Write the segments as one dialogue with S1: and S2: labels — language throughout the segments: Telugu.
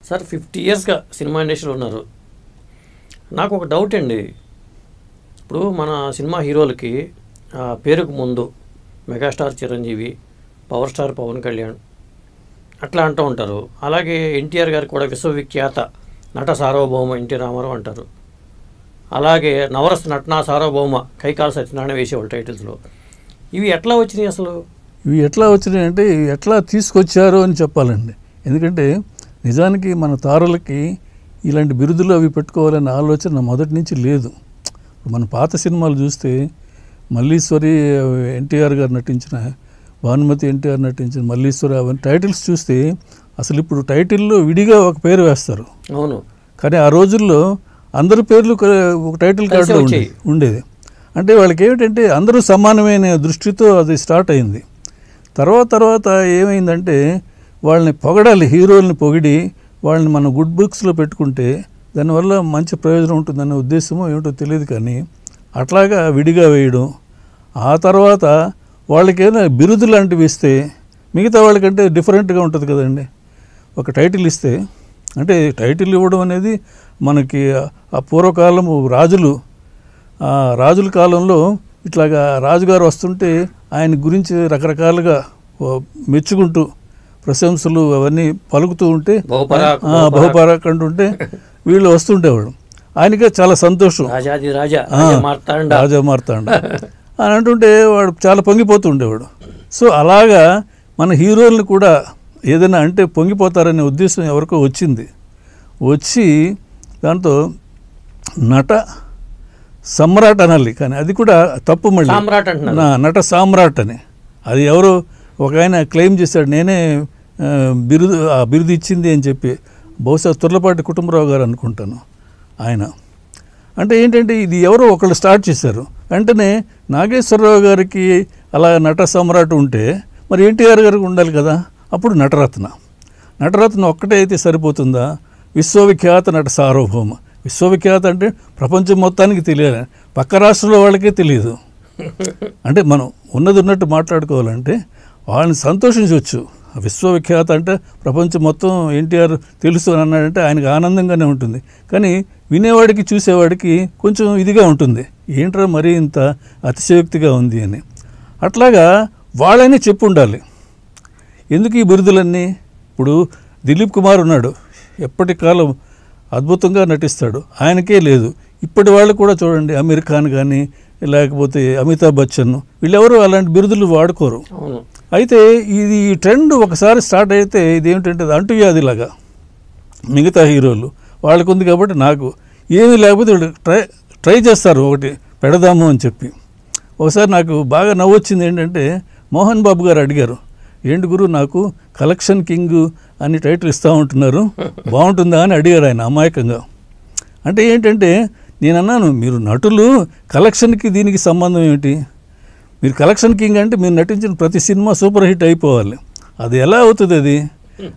S1: సార్ 50 ఇయర్స్గా సినిమా ఇండస్ట్రీలో ఉన్నారు. నాకు ఒక డౌట్ అండి. ఇప్పుడు మన సినిమా హీరోలకి పేరుకు ముందు megastar Chiranjeevi, power star Pawan Kalyan అట్లా అంటూ ఉంటారు. అలాగే ఎన్టీఆర్ గారికి కూడా విశ్వవిఖ్యాత నట సార్వభౌమ ఎన్టీ రామారావు అంటారు. అలాగే నవరస నటనా సార్వభౌమ కైకాల సత్యనారాయణ వేసేవాళ్ళు టైటిల్స్లో. ఇవి ఎట్లా వచ్చినాయి అసలు?
S2: ఇవి ఎట్లా వచ్చినాయి అంటే ఎట్లా తీసుకొచ్చారు అని చెప్పాలండి. ఎందుకంటే నిజానికి మన తారలకి ఇలాంటి బిరుదులు అవి పెట్టుకోవాలనే ఆలోచన మొదటి నుంచి లేదు. మన పాత సినిమాలు చూస్తే మల్లీశ్వరి ఎన్టీఆర్ గారు నటించిన, భానుమతి ఎన్టీఆర్ నటించిన మల్లీశ్వరి అవన్నీ టైటిల్స్ చూస్తే అసలు ఇప్పుడు టైటిల్లో విడిగా ఒక పేరు వేస్తారు.
S1: అవును.
S2: కానీ ఆ రోజుల్లో అందరి పేర్లు ఒక టైటిల్ కార్డులో ఉండేది. అంటే వాళ్ళకి ఏమిటంటే అందరూ సమానమైన దృష్టితో అది స్టార్ట్ అయింది. తర్వాత ఏమైందంటే వాళ్ళని పొగడాలి, హీరోల్ని పొగిడి వాళ్ళని మన గుడ్ బుక్స్లో పెట్టుకుంటే దానివల్ల మంచి ప్రయోజనం ఉంటుందనే ఉద్దేశమో ఏమిటో తెలియదు. కానీ అట్లాగా విడిగా వేయడం, ఆ తర్వాత వాళ్ళకి ఏదైనా బిరుదు లాంటివి ఇస్తే మిగతా వాళ్ళకంటే డిఫరెంట్గా ఉంటుంది కదండి. ఒక టైటిల్ ఇస్తే అంటే టైటిల్ ఇవ్వడం అనేది మనకి ఆ పూర్వకాలము రాజుల కాలంలో ఇట్లాగా రాజుగారు వస్తుంటే ఆయన గురించి రకరకాలుగా మెచ్చుకుంటూ ప్రశంసలు అవన్నీ పలుకుతూ ఉంటే బహుపరాక్ అంటుంటే వీళ్ళు వస్తుండేవాడు. ఆయనకే చాలా సంతోషం, రాజా మార్తాండ అని అంటుంటే వాడు చాలా పొంగిపోతూ ఉండేవాడు. సో అలాగా మన హీరోల్ని కూడా ఏదైనా అంటే పొంగిపోతారనే ఉద్దేశం ఎవరికో వచ్చి దాంతో నట సమ్రాట్ అనాలి. కానీ అది కూడా తప్పు. మళ్ళీ నట సామ్రాట్ అని అది ఎవరో ఒక ఆయన క్లెయిమ్ చేశాడు, నేనే బిరుదు ఇచ్చింది అని చెప్పి. బహుశా తుర్లపాటి కుటుంబరావు గారు అనుకుంటాను ఆయన. అంటే ఏంటంటే ఇది ఎవరో ఒకళ్ళు స్టార్ట్ చేశారు. వెంటనే నాగేశ్వరరావు గారికి అలా నట సమ్రాట్ ఉంటే మరి ఎన్టీఆర్ గారికి ఉండాలి కదా. అప్పుడు నటరత్న ఒక్కటే అయితే సరిపోతుందా? విశ్వవిఖ్యాత నట సార్వభౌమ. విశ్వవిఖ్యాత అంటే ప్రపంచం మొత్తానికి తెలియాలి, పక్క రాష్ట్రంలో వాళ్ళకే తెలియదు. అంటే మనం ఉన్నట్టు మాట్లాడుకోవాలంటే వాళ్ళని సంతోషించవచ్చు. విశ్వవిఖ్యాత అంటే ప్రపంచం మొత్తం ఎన్టీఆర్ తెలుసు అని అన్నాడంటే ఆయనకు ఆనందంగానే ఉంటుంది. కానీ వినేవాడికి చూసేవాడికి కొంచెం ఇదిగా ఉంటుంది, ఏంట్రా మరీ ఇంత అతిశయోక్తిగా ఉంది అని. అట్లాగా వాళ్ళనే చెప్పు ఉండాలి. ఎందుకు ఈ బిరుదులన్నీ? ఇప్పుడు దిలీప్ కుమార్ ఉన్నాడు, ఎప్పటి కాలం అద్భుతంగా నటిస్తాడు, ఆయనకే లేదు. ఇప్పటి వాళ్ళు కూడా చూడండి, అమీర్ ఖాన్ కానీ లేకపోతే అమితాబ్ బచ్చన్, వీళ్ళెవరూ అలాంటి బిరుదులు వాడుకోరు. అయితే ఇది ఈ ట్రెండ్ ఒకసారి స్టార్ట్ అయితే ఇదేమిటంటే అంటువ్యాధిలాగా మిగతా హీరోలు వాళ్ళకు ఉంది కాబట్టి నాకు ఏమీ లేకపోతే వీళ్ళు ట్రై చేస్తారు ఒకటి పెడదాము అని చెప్పి. ఒకసారి నాకు బాగా నవ్వొచ్చింది ఏంటంటే మోహన్ బాబు గారు అడిగారు, ఏంటి గురు నాకు కలెక్షన్ కింగ్ అని టైటిల్ ఇస్తూ ఉంటున్నారు, బాగుంటుందా అని అడిగారు ఆయన అమాయకంగా. అంటే ఏంటంటే నేను అన్నాను, మీరు నటులు కలెక్షన్కి దీనికి సంబంధం ఏమిటి? మీరు కలెక్షన్ కింగ్ అంటే మీరు నటించిన ప్రతి సినిమా సూపర్ హిట్ అయిపోవాలి. అది ఎలా అవుతుంది? అది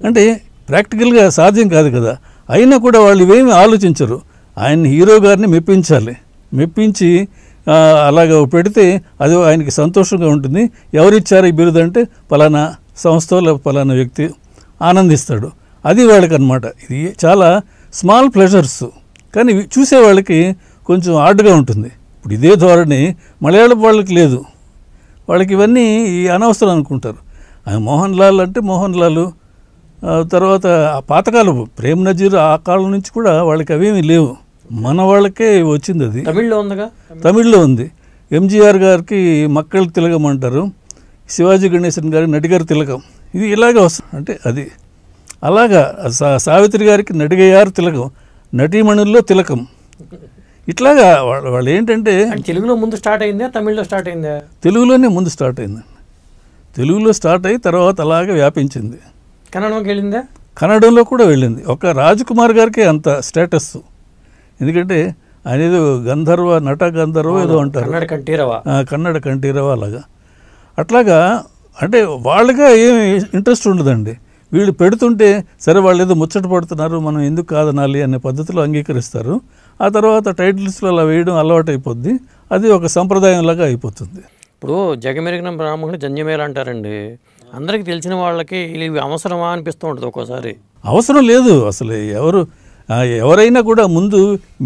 S2: అంటే ప్రాక్టికల్గా సాధ్యం కాదు కదా. అయినా కూడా వాళ్ళు ఇవేమీ ఆలోచించరు. ఆయన హీరో గారిని మెప్పించి అలాగ పెడితే అది ఆయనకి సంతోషంగా ఉంటుంది. ఎవరిచ్చారు ఈ బిరుదు అంటే పలానా సంస్థలో పలానా వ్యక్తి ఆనందిస్తాడు. అది వాళ్ళకి అన్నమాట. ఇది చాలా స్మాల్ ప్లెజర్స్, కానీ చూసేవాళ్ళకి కొంచెం ఆర్డ్గా ఉంటుంది. ఇప్పుడు ఇదే ధోరణి మలయాళం వాళ్ళకి లేదు. వాళ్ళకి ఇవన్నీ అనవసరం అనుకుంటారు. మోహన్ లాల్ అంటే మోహన్ లాల్, తర్వాత ఆ పాతకాలం ప్రేమ్ నజీర్ ఆ కాలం నుంచి కూడా వాళ్ళకి అవేమీ లేవు. మన వాళ్ళకే వచ్చింది. అది తమిళ్లో ఉంది. ఎంజీఆర్ గారికి మక్కళ తిలకం అంటారు, శివాజీ గణేశన్ గారికి నడిగారు తిలకం. ఇది ఇలాగే వస్తుంది. అంటే అది అలాగా సావిత్రి గారికి నడిగయ్యారు తిలకం, నటీమణుల్లో తిలకం. ఇట్లాగా వాళ్ళు ఏంటంటే
S1: తెలుగులో ముందు స్టార్ట్ అయిందా, తమిళ్లో స్టార్ట్ అయిందా?
S2: తెలుగులోనే ముందు స్టార్ట్ అయిందండి. తెలుగులో స్టార్ట్ అయ్యి తర్వాత అలాగే వ్యాపించింది.
S1: కన్నడంకి వెళ్ళిందా?
S2: కన్నడంలో కూడా వెళ్ళింది. ఒక రాజ్కుమార్ గారికి అంత స్టేటస్. ఎందుకంటే ఆయన ఏదో నట గంధర్వ ఏదో అంటారు, కన్నడ కంఠీరవ అలాగా. అట్లాగా అంటే వాళ్ళగా ఏమి ఇంట్రెస్ట్ ఉండదండి. వీళ్ళు పెడుతుంటే సరే వాళ్ళు ఏదో ముచ్చట పడుతున్నారు, మనం ఎందుకు కాదనాలి అనే పద్ధతిలో అంగీకరిస్తారు. ఆ తర్వాత టైటిల్స్లో అలా వేయడం అలవాటు అయిపోద్ది. అది ఒక సంప్రదాయంలాగా అయిపోతుంది.
S1: ఇప్పుడు జగమెరిగిన బ్రాహ్మణుడు జంజమేళ అంటారండి. అందరికీ తెలిసిన వాళ్ళకి ఇవి అవసరమా అనిపిస్తూ ఉంటుంది ఒక్కోసారి.
S2: అవసరం లేదు అసలు. ఎవరైనా కూడా ముందు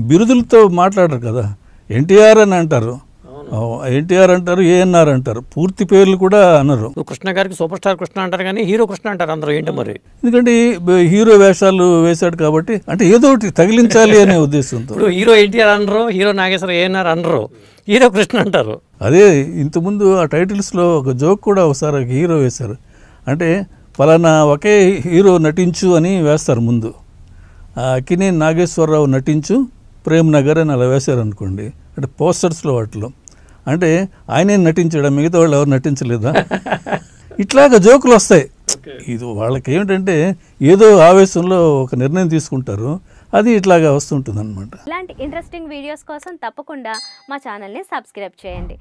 S2: బిరుదులతో మాట్లాడరు కదా. ఎన్టీఆర్ అని అంటారు, ఎన్టీఆర్ అంటారు, ఏఎన్ఆర్ అంటారు, పూర్తి పేర్లు కూడా అనరు.
S1: కృష్ణ గారికి సూపర్ స్టార్ కృష్ణ అంటారు కానీ హీరో కృష్ణ అంటారు అందరూ. ఏంటో మరి,
S2: ఎందుకంటే హీరో వేషాలు వేశాడు కాబట్టి, అంటే ఏదో ఒకటి తగిలించాలి అనే ఉద్దేశంతో.
S1: ఇప్పుడు హీరో ఎన్టీఆర్ అనరు, హీరో నాగేశ్వర ఏఎన్ఆర్ అనరు, హీరో కృష్ణ అంటారు.
S2: అదే ఇంతకుముందు ఆ టైటిల్స్లో ఒక జోక్ కూడా ఒకసారి ఒక హీరో వేశారు. అంటే ఫలానా ఒకే హీరో నటించు అని వేస్తారు ముందు. అక్కినేని నాగేశ్వరరావు నటించు ప్రేమ్ నగర్ అని అలా వేశారు అనుకోండి, అంటే పోస్టర్స్లో వాటిలో. అంటే ఆయనే నటించడం, మిగతా వాళ్ళు ఎవరు నటించలేదా? ఇట్లాగా జోకులు వస్తాయి. ఇది వాళ్ళకి ఏమిటంటే ఏదో ఆవేశంలో ఒక నిర్ణయం తీసుకుంటారు, అది ఇట్లాగా వస్తుంటుంది అనమాట.
S3: ఇలాంటి ఇంట్రెస్టింగ్ వీడియోస్ కోసం తప్పకుండా మా ఛానల్ని సబ్స్క్రైబ్ చేయండి.